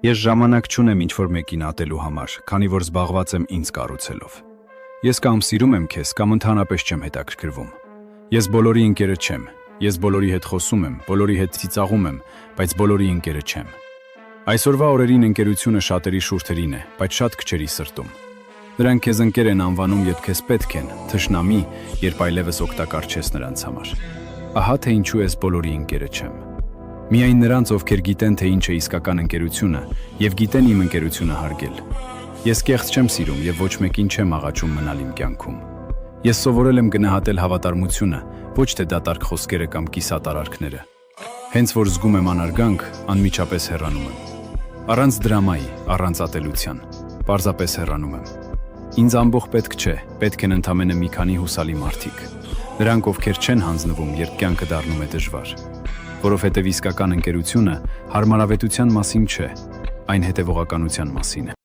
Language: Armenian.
Ես ժամանակ չունեմ ինչ-որ մեկին ատելու համար, քանի որ զբաղված եմ ինձ կառուցելով։ Ես կամ սիրում եմ քեզ, կամ ընդհանրապես չեմ հետաքրքրվում։ Ես բոլորի ընկերը չեմ, ես բոլորի հետ խոսում եմ, բոլորի հետ ծիծաղում եմ, բայց բոլորի ընկերը չեմ։ Այսօրվա օրերին ընկերությունը շատերի շուրթերին է, բայց շատ քչերի սրտում։ Նրանք քեզ ընկեր են անվանում, երբ քեզ պետք են, թշնամի, երբ այլևս օգտակար չես նրանց համար։ Ահա թե ինչու ես բոլորի ընկերը չեմ։ Միայն նրանց, ովքեր գիտեն, թե ինչ է իսկական ընկերությունը, եւ գիտեն իմ ընկերությունը հարգել։ Ես կեղծ չեմ սիրում եւ ոչ մեկին չեմ աղաչում մնալ իմ կյանքում։ Ես սովորել եմ գնահատել հավատարմությունը, ոչ թե դատարկ խոսքերը կամ կիսատ արարքները։ Հենց որ զգում եմ անարգանք, անմիջապես հեռանում եմ։ Առանց դրամայի, առանց ատելության, պարզապես հեռանում եմ։ Ինձ ամբողջ պետք չէ, պետք են ընդամենը մի քանի հուսալի մարդիկ։ Նրանք, ովքեր չեն հանձնվում, երբ կյանքը դառնում է դժվար։ Որովհետև իսկական ընկերությունը հարմարավետության մասին չէ, այն հետևողականության մասին է։